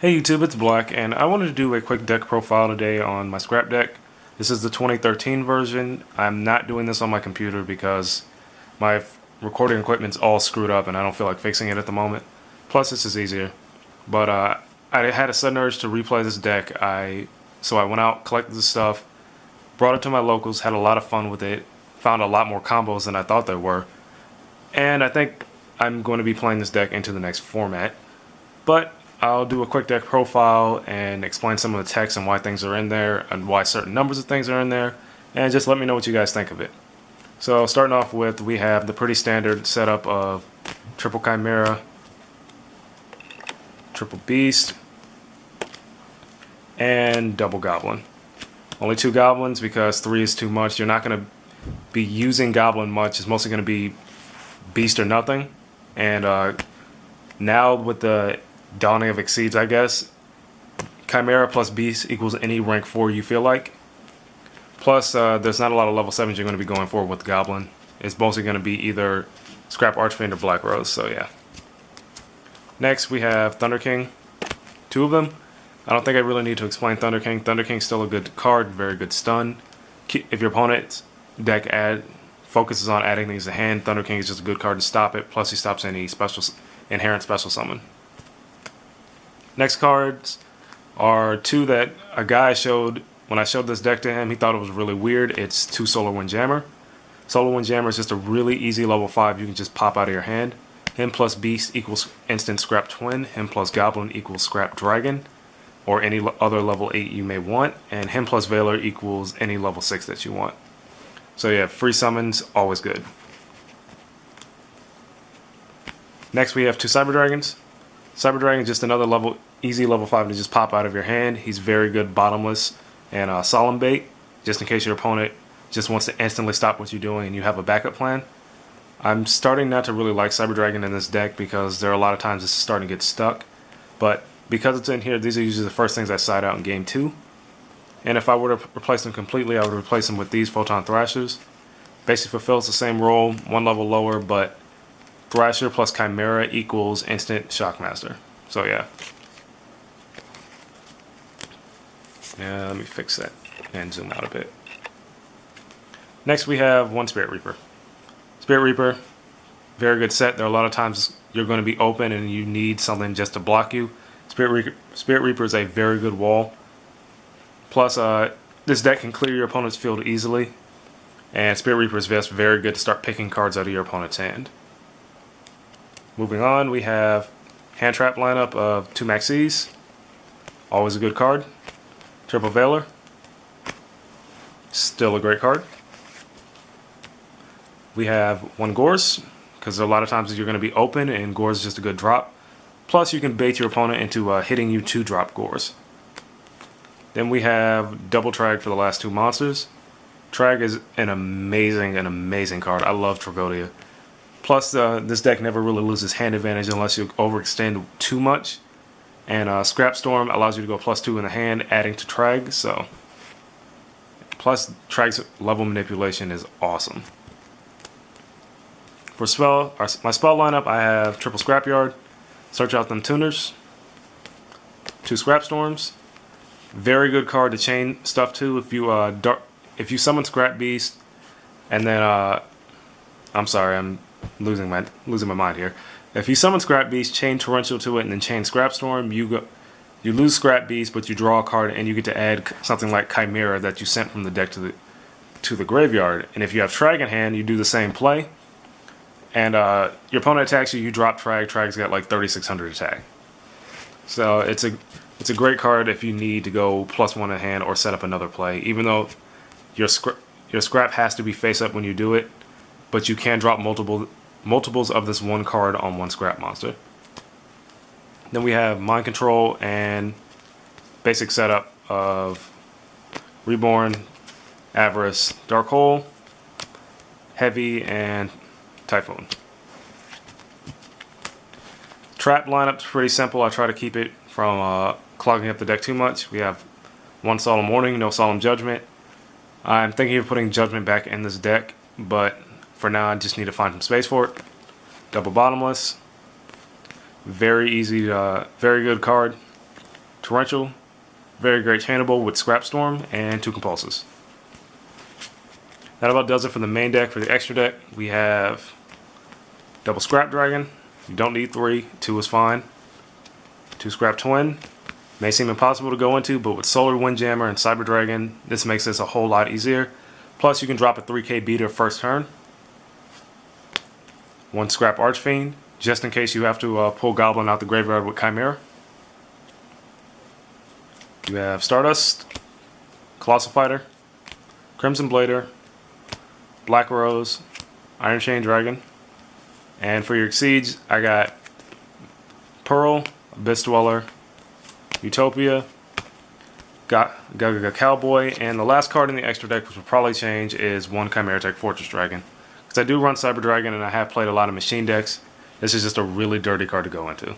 Hey YouTube, it's Black, and I wanted to do a quick deck profile today on my scrap deck. This is the 2013 version. I'm not doing this on my computer because my recording equipment's all screwed up and I don't feel like fixing it at the moment. Plus, this is easier. But I had a sudden urge to replay this deck. So I went out, collected the stuff, brought it to my locals, had a lot of fun with it, found a lot more combos than I thought there were, and I think I'm going to be playing this deck into the next format. But I'll do a quick deck profile and explain some of the text and why things are in there and why certain numbers of things are in there, and just let me know what you guys think of it. So starting off with, we have the pretty standard setup of triple Chimera, triple Beast, and double Goblin. Only 2 Goblins because 3 is too much. You're not going to be using Goblin much. It's mostly going to be Beast or nothing. And now with the Dawning of Exceeds, I guess, Chimera plus Beast equals any rank 4 you feel like. Plus, there's not a lot of level 7s you're going to be going for with Goblin. It's mostly going to be either Scrap Archfiend or Black Rose, so yeah. Next, we have Thunder King. 2 of them. I don't think I really need to explain Thunder King. Thunder King's still a good card, very good stun. If your opponent's deck focuses on adding things to hand, Thunder King is just a good card to stop it. Plus, he stops any inherent special summon. Next cards are 2 that a guy showed when I showed this deck to him. He thought it was really weird. It's 2 Solar Windjammer. Solar Windjammer is just a really easy level 5 you can just pop out of your hand. Him plus Beast equals instant Scrap Twin. Him plus Goblin equals Scrap Dragon, or any other level 8 you may want. And him plus Veiler equals any level 6 that you want. So yeah, free summons, always good. Next we have 2 Cyber Dragons. Cyber Dragon is just another easy level 5 to just pop out of your hand. He's very good bottomless and solemn bait, just in case your opponent just wants to instantly stop what you're doing and you have a backup plan. I'm starting not to really like Cyber Dragon in this deck because there are a lot of times it's starting to get stuck. But because it's in here, these are usually the first things I side out in game 2. And if I were to replace them completely, I would replace them with these Photon Thrashers. Basically fulfills the same role, 1 level lower, but Thrasher plus Chimera equals instant Shockmaster. So yeah. Yeah, let me fix that and zoom out a bit. Next we have 1 Spirit Reaper. Spirit Reaper, very good set. There are a lot of times you're going to be open and you need something just to block you. Spirit Reaper is a very good wall. Plus, this deck can clear your opponent's field easily. And Spirit Reaper is just very good to start picking cards out of your opponent's hand. Moving on, we have Hand Trap lineup of 2 Maxis. Always a good card. Triple Veiler. Still a great card. We have 1 Gorz, because a lot of times you're going to be open and Gorz is just a good drop. Plus you can bait your opponent into hitting you 2 drop Gorz. Then we have double Trag for the last 2 monsters. Trag is an amazing card. I love Tragodia. Plus this deck never really loses hand advantage unless you overextend too much. And Scrap Storm allows you to go +2 in the hand, adding to Trag. So plus Trag's level manipulation is awesome. For my spell lineup, I have triple Scrapyard, Search Out Them Tuners, 2 Scrap Storms. Very good card to chain stuff to. If you summon Scrap Beast, and then I'm sorry, I'm losing my mind here. If you summon Scrap Beast, chain Torrential to it, and then chain Scrap Storm, you lose Scrap Beast, but you draw a card, and you get to add something like Chimera that you sent from the deck to the graveyard. And if you have Trag in hand, you do the same play. And your opponent attacks you, you drop Trag. Trag's got like 3,600 attack. So it's a great card if you need to go +1 in hand or set up another play. Even though your scrap has to be face up when you do it, but you can drop multiples of this 1 card on 1 scrap monster. Then we have Mind Control and basic setup of Reborn, Avarice, Dark Hole, Heavy, and Typhoon. Trap lineup's pretty simple. I try to keep it from clogging up the deck too much. We have 1 Solemn Warning, no Solemn Judgment. I'm thinking of putting Judgment back in this deck, but for now I just need to find some space for it. Double Bottomless. Very easy, very good card. Torrential, very great chainable with Scrap Storm, and 2 Compulses. That about does it for the main deck. For the extra deck, we have double Scrap Dragon. You don't need 3, 2 is fine. 2 Scrap Twin. May seem impossible to go into, but with Solar Windjammer and Cyber Dragon, this makes this a whole lot easier. Plus, you can drop a 3k beater first turn. 1 Scrap Archfiend, just in case you have to pull Goblin out the graveyard with Chimera. You have Stardust, Colossal Fighter, Crimson Blader, Black Rose, Iron Chain Dragon. And for your Exceeds, I got Pearl, Abyss Dweller, Utopia, Gaga Cowboy, and the last card in the extra deck, which will probably change, is 1 Chimera Tech Fortress Dragon. Because I do run Cyber Dragon and I have played a lot of machine decks, this is just a really dirty card to go into.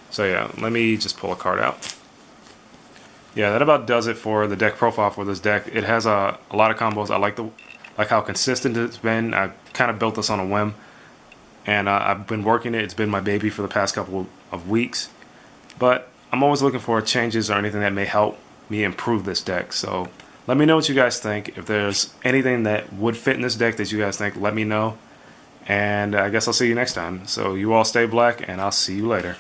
So yeah, let me just pull a card out. Yeah, that about does it for the deck profile for this deck. It has a lot of combos. I like how consistent it's been. I kind of built this on a whim, and I've been working it. It's been my baby for the past couple of weeks. But I'm always looking for changes or anything that may help me improve this deck. So let me know what you guys think. If there's anything that would fit in this deck that you guys think, let me know. And I guess I'll see you next time. So you all stay black, and I'll see you later.